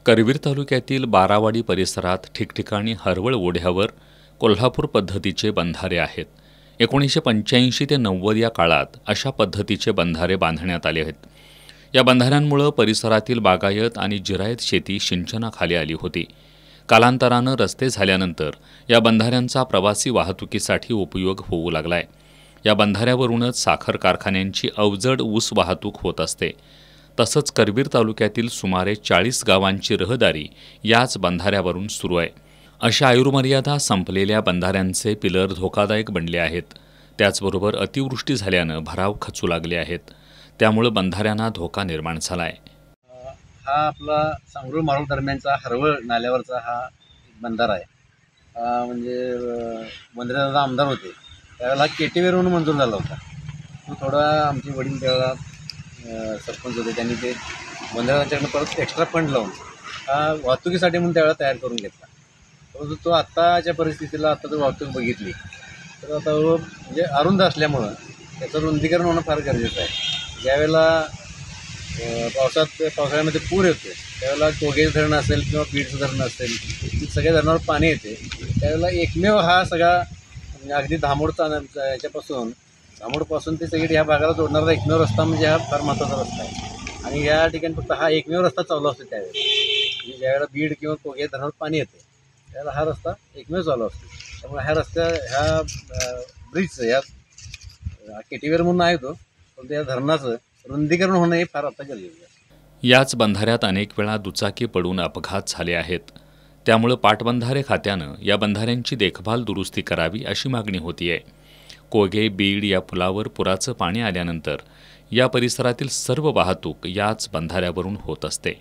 करवीर तालुक्यातील बारावाडी परिसरात ठिकठिकाणी हरवळ ओढ्यावर कोल्हापूर पद्धतीचे बंधारे आहेत। 1985 ते 90 या काळात अशा पद्धतीचे बंधारे बांधण्यात आले आहेत। या बंधाऱ्यांमुळे परिसरातील बागायत आणि जिरायत शेती सिंचनाखाली आली होती। कालांतराने रस्ते झाल्यानंतर या बंधाऱ्यांचा प्रवासी वाहतुकीसाठी उपयोग होऊ लागलाय। या बंधाऱ्यावरूनच साखर कारखान्यांची अवजड ऊस वाहतूक होत असते। तसंच करवीर तालुक्यातील सुमारे 40 गावांची रहदारी याच बंधाऱ्यावरून सुरू आहे। अशा आयुर्मर्यादा संपलेल्या बंधाऱ्यांचे पिलर धोकादायक बनले आहेत। त्याचबरोबर अतिवृष्टी झाल्यानं भराव खचू लागले आहेत। त्यामुळे बंधाऱ्यांना धोका निर्माण झालाय। हा आपला सांगरूळ मारोळ दरम्यानचा हरवळ नाल्यावरचा हा बंधारा आहे। म्हणजे वंद्रेदादा आमदार होते त्यावेळेला केटीवेर म्हणून मंजूर झाला होता। तो थोडा आमचे वडील त्यावेळेला सरपंच होते, त्यांनी ते वंद्रेदादांच्याकडनं परत एक्स्ट्रा फंड लावून हा वाहतुकीसाठी म्हणून त्यावेळेला तयार करून घेतला। परंतु तो आत्ताच्या परिस्थितीला आता जर वाहतूक बघितली तर आता म्हणजे अरुंद असल्यामुळं त्याचं रुंदीकरण होणं फार गरजेचं आहे। ज्यावेळेला पावसाळ्यामध्ये पूर येतो त्यावेळेला कोगेज धरण असेल किंवा बीडचं धरण असेल, सगळ्या धरणावर पाणी येते, त्यावेळेला एकमेव हा सगळा म्हणजे अगदी धामोडचा याच्यापासून धामोडपासून ते सगळी ह्या भागाला जोडणारा एकमेव रस्ता म्हणजे हा फार महत्त्वाचा रस्ता आहे। आणि या ठिकाणी फक्त हा एकमेव रस्ता चालू असतो त्यावेळेला, म्हणजे ज्यावेळेला बीड किंवा कोगेज धरणावर पाणी येते त्यावेळेला हा रस्ता एकमेव चालू असतो। त्यामुळे ह्या ब्रिजचं या केटीवेर म्हणून आहे तो, पण त्या धरणाचं रुंदीकरण होणं हे फार आता गरजेचं आहे। याच बंधाऱ्यात अनेक वेळा दुचाकी पडून अपघात झाले आहेत। त्यामुळे पाटबंधारे खात्यानं या बंधाऱ्यांची देखभाल दुरुस्ती करावी अशी मागणी होतीये। कोगे बीड या पुलावर पुराचं पाणी आल्यानंतर या परिसरातील सर्व वाहतूक याच बंधाऱ्यावरून होत असते।